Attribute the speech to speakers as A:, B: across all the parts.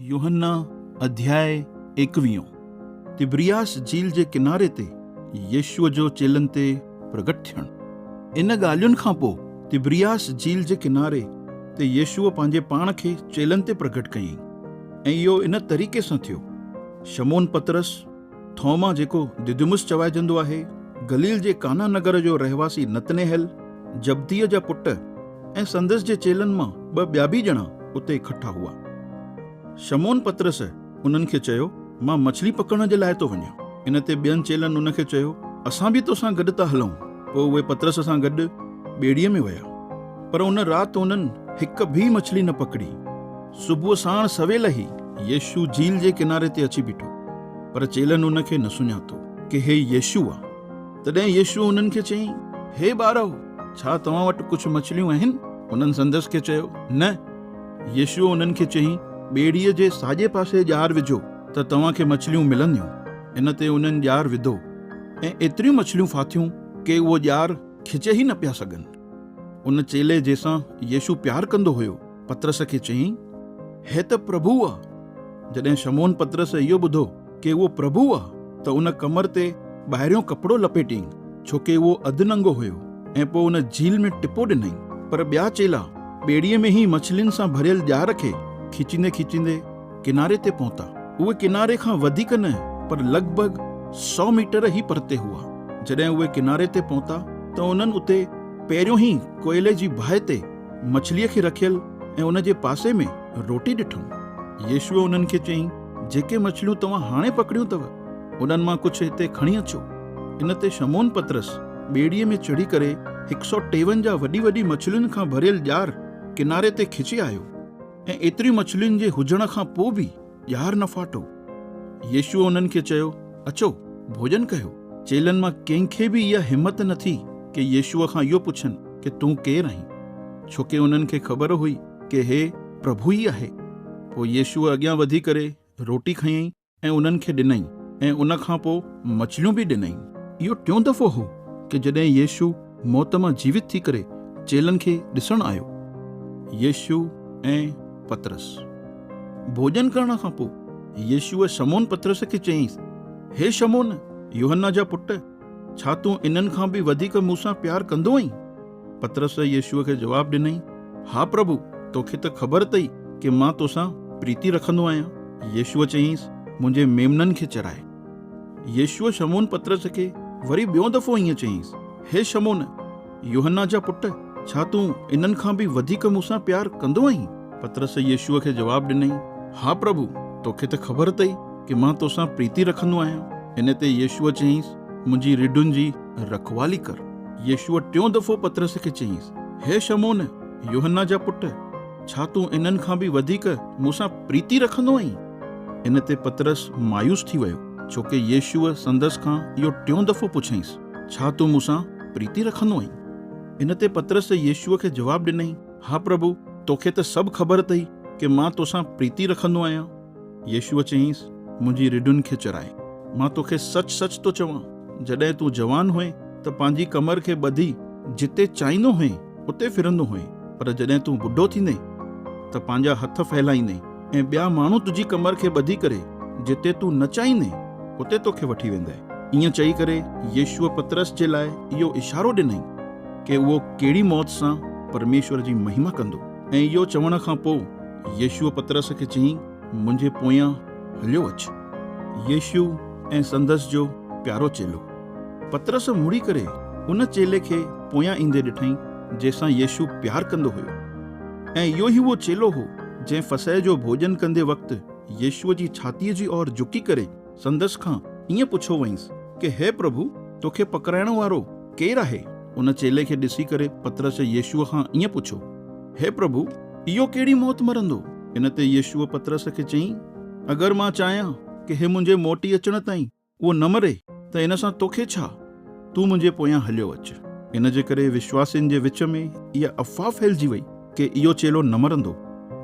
A: यूहन्ना अध्याय 21। तिब्रियास झील जे किनारे ते येशूअ जो चेलनि ते प्रगट थियणु। इन ॻाल्हियुनि खां पोइ तिब्रियास झील जे किनारे ते येशूअ पंहिंजे पाण खे चेलनि ते प्रगट कयईं ऐं इहो इन तरीक़े सां थियो। शमोन पतरस, थोमा जेको दिदुमुस चवाइजंदो आहे, गलील जे काना नगर जो रहवासी नतनेहल, जब्दीअ जा पुट ऐं संदसि जे चेलनि मां ॿिया बि ॼणा उते इकट्ठा हुआ। शमोन पतरस उन्हनि खे चयो, मां मछली पकड़ण जे लाइ थो वञा। इन ते ॿियनि चेलनि उन खे चयो, असां बि तोसां गॾु था हलूं। पोइ उहे पतरस सां गॾु ॿेड़ीअ में विया, पर उन राति उन्हनि हिक बि मछली न पकड़ी। सुबुह साण सवेल ई येशू झील जे किनारे ते अची बीठो, पर चेलनि उन खे न सुञातो कि हे येशू आहे। तॾहिं येशू उन्हनि खे चयईं, हे ॿारओ, छा तव्हां वटि कुझु मछलियूं आहिनि? उन्हनि संदसि खे चयो, न। येशू उन्हनि खे चयईं, ॿेड़ीअ जे साॼे पासे ॼार विझो त तव्हांखे मछलियूं मिलंदियूं। इन ते उन्हनि ॼार विधो ऐं एतिरियूं मछलियूं फाथियूं कि उहो ॼार खिचे ई न पिया सघनि। उन चेले जंहिंसां येशू प्यार कंदो हुयो पतरस खे चयईं, हे त प्रभु आहे। जॾहिं शमोन पतरस इहो ॿुधो कि उहो प्रभु आहे त उन कमर ते ॿाहिरियों कपिड़ो लपेटियईं, छोकी उहो अधु नंगो हुयो, ऐं पोइ उन झील में टिपो ॾिनई। पर ॿिया चेला ॿेड़ीअ में ई मछलियुनि सां भरियल ॼार खे खीचींदे खीचींदे किनारे ते पहुता। उहे किनारे खां वधीक न, पर लॻभॻि 100 मीटर ई परते हुआ। जॾहिं उहे किनारे ते पहुता त उन्हनि उते पहिरियों ई कोयले जी बाहि ते मछलीअ खे रखियल ऐं उन जे पासे में रोटी ॾिठूं। येशूअ उन्हनि खे चयईं, जेके मछलियूं तव्हां हाणे पकड़ियूं अथव, उन्हनि मां कुझु हिते खणी अचो। इन ते शमोन पतरस ॿेड़ीअ में चढ़ी करे 153 वॾी वॾी मछलियुनि खां भरियल ॼार किनारे ते खिचे आयो, ऐं एतिरियूं मछलियुनि जे हुजण खां पोइ बि ॼार न फाटो। येशूअ उन्हनि खे चयो, अचो भोजन कयो। चेलनि मां कंहिंखे बि इहा हिमत न थी कि येशूअ खां इहो पुछनि कि तूं केरु आहीं, छोकी उन्हनि खे ख़बर हुई कि हे प्रभु ई आहे। पोइ येशूअ अॻियां वधी करे रोटी खयईं ऐं उन्हनि खे ॾिनई, ऐं उन खां पोइ मछलियूं बि ॾिनई। इहो टियों दफ़ो हो कि जॾहिं येशू मौत मां जीवित थी करे चेलनि खे ॾिसण आयो। येशू ऐं पतरस। भोजन करण खां पोइ येशूअ शमोन पतरस खे चयईंसि, हे शमोन, यूहन्ना जा पुट, छा तूं इन्हनि खां बि वधीक मूंसां प्यार कंदो आहीं? पतरस येशूअ खे जवाबु ॾिनई, हा प्रभु, तोखे त ख़बर अथई कि मां तोसां प्रीति रखंदो आहियां। येशूअ चयईंसि, मुंहिंजे मेमननि खे चराए। येशूअ शमोन पतरस खे वरी ॿियों दफ़ो ईअं चयईंसि, हे शमोन, यूहन्ना जा पुट, छा तूं इन्हनि खां बि वधीक मूंसां प्यार कंदो आहीं? पतरस येशूअ खे जवाबु ॾिनई, हा प्रभु, तोखे त ख़बर अथई कि मां तोसां प्रीति रखंदो आहियां। इन ते येशूअ चयईंसि, मुंहिंजी रिढुनि जी रखवाली कर। येशूअ टियों दफ़ो पतरस खे चयईंसि, हे शमोन, यूहन्ना जा पुट, छा तूं इन्हनि खां बि वधीक मूंसां प्रीति रखंदो आहीं? इन ते पतरस मायूस थी वियो, छोकी येशूअ संदसि खां इहो टियों दफ़ो पुछईंसि, छा तूं मूंसां प्रीति रखंदो आहीं? इन ते पतरस येशूअ खे जवाबु ॾिनई, हा प्रभु, तोखे त सभु ख़बर अथई कि मां तोसां प्रीति रखंदो आहियां। येशूअ चयईंसि, मुंहिंजी रिढुनि खे चराए। मां तोखे सच सच थो चवां, जॾहिं तूं जवान हुए त पंहिंजी कमर खे ॿधी जिते चाहींदो हुए उते फिरंदो हुए, पर जॾहिं तूं ॿुढो थींदे त पंहिंजा हथ फैलाईंदे ऐं ॿिया माण्हू तुंहिंजी कमर खे ॿधी करे जिते तूं न चाहींदे उते तोखे वठी वेंदे। ईअं चई करे येशूअ पतरस जे लाइ इहो इशारो ॾिनई कि उहो कहिड़ी मौत सां परमेश्वर जी महिमा कंदो। ऐं इहो चवण खां पोइ येशूअ पतरस खे चयईं, मुंहिंजे पोयां हलियो अचु। येशू ऐं संदसि जो प्यारो चेलो। पतरस मुड़ी करे उन चेले खे पोयां ईंदे ॾिठईं जंहिंसां येशू प्यार कंदो हुयो, ऐं इहो ई उहो चेलो हो जंहिं फसह जो भोजन कंदे वक़्तु येशूअ जी छातीअ जी ओर झुकी करे संदसि खां ईअं पुछो वईंसि कि हे प्रभु, तोखे पकड़ाइण वारो केरु आहे? उन चेले खे ॾिसी करे पतरस येशूअ खां ईअं पुछो, हे प्रभु, इहो कहिड़ी मौत मरंदो? इन ते येशूअ पतरस खे चयईं, अगरि मां चाहियां कि हे मुंहिंजे मोटी अचण ताईं उहो न मरे त इन सां तोखे छा? तूं मुंहिंजे पोयां हलियो अचु। इन जे करे विश्वासियुनि जे विच में इहा अफ़वाह फैलिजी वई कि इहो चेलो न मरंदो।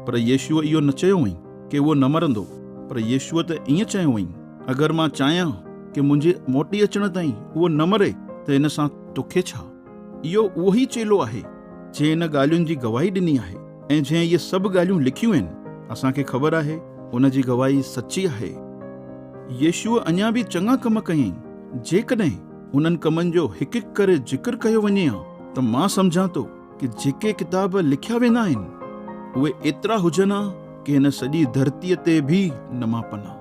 A: पर येशूअ इहो न चयो हुई कि उहो न मरंदो, पर येशूअ त ईअं चयो हुई, अगरि मां चाहियां कि मुंहिंजे मोटी अचण ताईं उहो न मरे त इन सां तोखे छा? इहो उहो ई चेलो आहे जंहिं इन ॻाल्हियुनि जी गवाही ॾिनी आहे ऐं जंहिं इहे सभु ॻाल्हियूं लिखियूं आहिनि। असांखे ख़बर आहे उन जी गवाही सची आहे। यीशुअ अञा बि चङा कम कयईं। जेकॾहिं उन्हनि कमनि जो हिकु हिकु करे ज़िक्र कयो वञे हा त मां सम्झां थो कि जेके किताब लिखिया वेंदा आहिनि उहे एतिरा हुजनि हा कि हिन सॼी धरतीअ ते बि न मापनि हा।